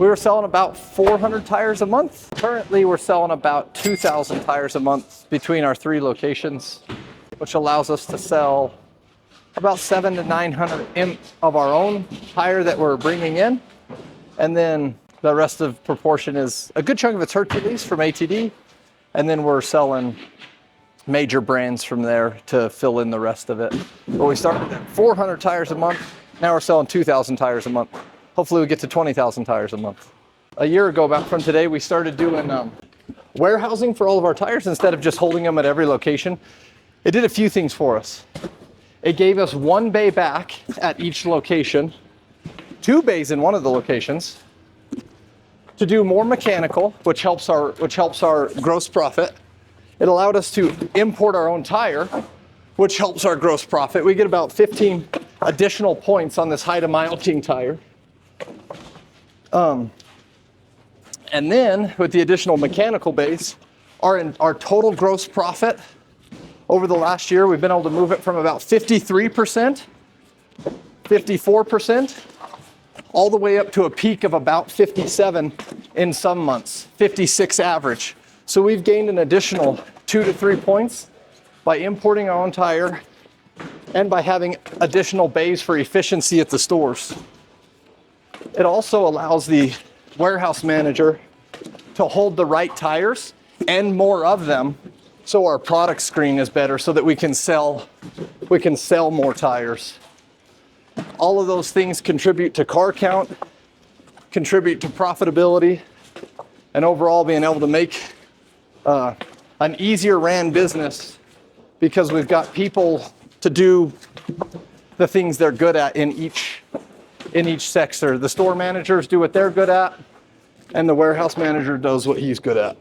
We were selling about 400 tires a month. Currently, we're selling about 2,000 tires a month between our 3 locations, which allows us to sell about 700 to 900 imp of our own tire that we're bringing in. And then the rest of proportion is a good chunk of it's Hercules from ATD. And then we're selling major brands from there to fill in the rest of it. But we started at 400 tires a month. Now we're selling 2,000 tires a month. Hopefully we get to 20,000 tires a month. A year ago, about from today, we started doing warehousing for all of our tires instead of just holding them at every location. It did a few things for us. It gave us 1 bay back at each location, 2 bays in one of the locations, to do more mechanical, which helps our gross profit. It allowed us to import our own tire, which helps our gross profit. We get about 15 additional points on this Haida Mile King tire. And then with the additional mechanical base, our total gross profit over the last year, we've been able to move it from about 53%, 54%, all the way up to a peak of about 57 in some months, 56 average. So we've gained an additional 2 to 3 points by importing our own tire and by having additional bays for efficiency at the stores. It also allows the warehouse manager to hold the right tires and more of them, so our product screen is better so that we can sell more tires. All of those things contribute to car count, contribute to profitability, and overall being able to make an easier ran business because we've got people to do the things they're good at in each sector. The store managers do what they're good at, and the warehouse manager does what he's good at.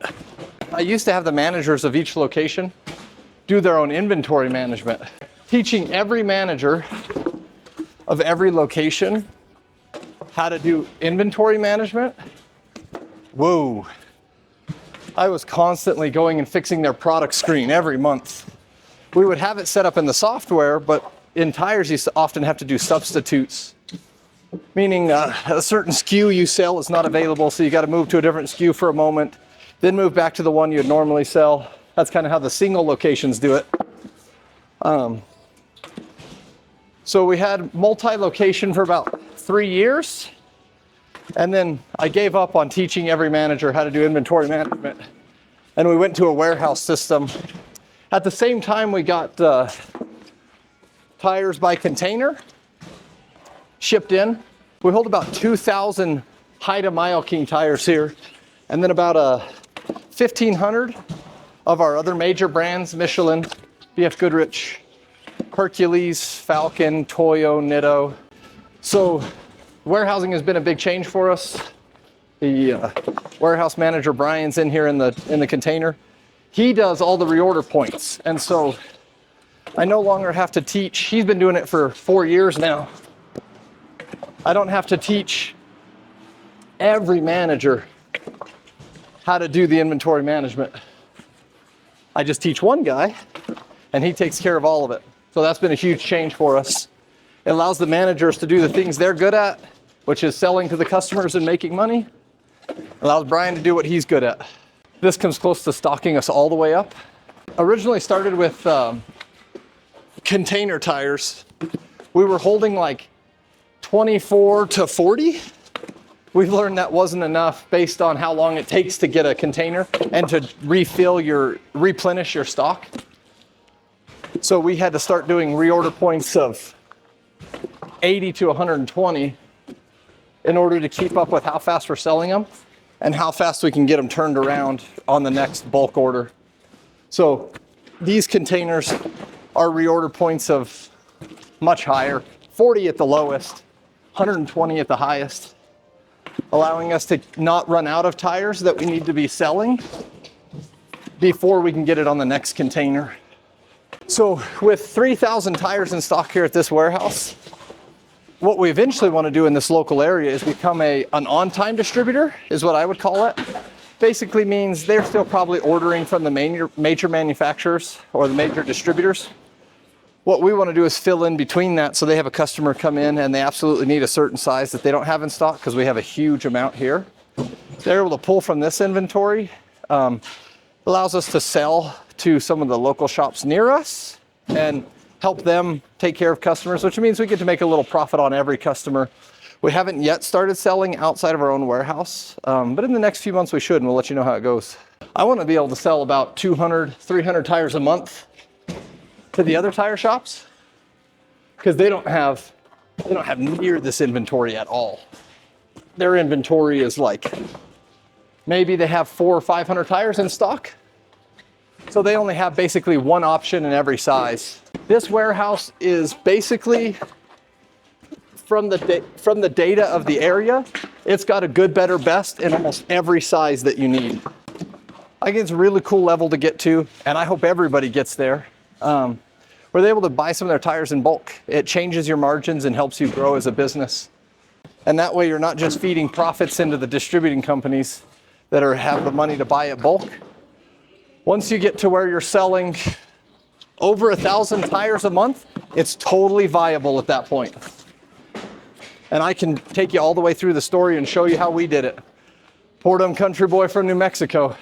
I used to have the managers of each location do their own inventory management. Teaching every manager of every location how to do inventory management, whoa. I was constantly going and fixing their product screen every month. We would have it set up in the software, but in tires you often have to do substitutes, meaning a certain SKU you sell is not available, so you got to move to a different SKU for a moment, then move back to the one you'd normally sell. That's kind of how the single locations do it. So we had multi-location for about 3 years, and then I gave up on teaching every manager how to do inventory management, and we went to a warehouse system. At the same time, we got tires by container shipped in. We hold about 2,000 Haida Mile King tires here, and then about 1,500 of our other major brands: Michelin, BF Goodrich, Hercules, Falcon, Toyo, Nitto. So warehousing has been a big change for us. The warehouse manager, Brian's in here in the container. He does all the reorder points. And so I no longer have to teach. He's been doing it for 4 years now. I don't have to teach every manager how to do the inventory management. I just teach one guy, and he takes care of all of it. So that's been a huge change for us. It allows the managers to do the things they're good at, which is selling to the customers and making money. It allows Brian to do what he's good at. This comes close to stocking us all the way up. Originally started with container tires. We were holding like 24 to 40. We've learned that wasn't enough based on how long it takes to get a container and to replenish your stock. So we had to start doing reorder points of 80 to 120 in order to keep up with how fast we're selling them and how fast we can get them turned around on the next bulk order. So these containers are reorder points of much higher, 40 at the lowest, 120 at the highest, allowing us to not run out of tires that we need to be selling before we can get it on the next container. So with 3,000 tires in stock here at this warehouse, what we eventually want to do in this local area is become an on-time distributor, is what I would call it. Basically means they're still probably ordering from the major manufacturers or the major distributors. What we want to do is fill in between that, so they have a customer come in and they absolutely need a certain size that they don't have in stock because we have a huge amount here. They're able to pull from this inventory. Allows us to sell to some of the local shops near us and help them take care of customers, which means we get to make a little profit on every customer. We haven't yet started selling outside of our own warehouse, but in the next few months we should, and we'll let you know how it goes. I want to be able to sell about 200, 300 tires a month to the other tire shops, because they don't have near this inventory at all. Their inventory is like, maybe they have 400 or 500 tires in stock. So they only have basically one option in every size. This warehouse is basically from the data of the area, it's got a good, better, best in almost every size that you need. I think it's a really cool level to get to, and I hope everybody gets there. Where they're able to buy some of their tires in bulk. It changes your margins and helps you grow as a business. And that way you're not just feeding profits into the distributing companies that have the money to buy at bulk. Once you get to where you're selling over 1,000 tires a month, it's totally viable at that point. And I can take you all the way through the story and show you how we did it. Poor dumb country boy from New Mexico.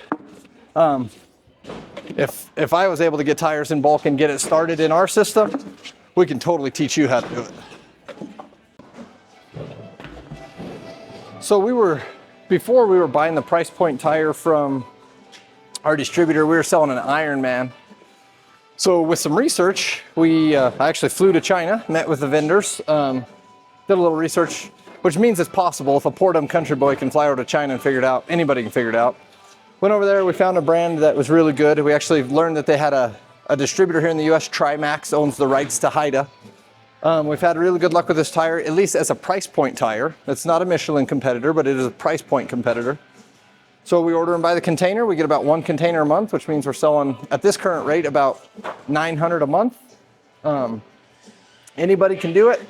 If I was able to get tires in bulk and get it started in our system, we can totally teach you how to do it. So before we were buying the price point tire from our distributor, we were selling an Ironman. So with some research, I actually flew to China, met with the vendors, did a little research, which means it's possible. If a poor dumb country boy can fly over to China and figure it out, anybody can figure it out. Went over there, we found a brand that was really good. We actually learned that they had a distributor here in the US, Trimax, owns the rights to Haida. We've had really good luck with this tire, at least as a price point tire. It's not a Michelin competitor, but it is a price point competitor. So we order them by the container. We get about 1 container a month, which means we're selling, at this current rate, about 900 a month. Anybody can do it.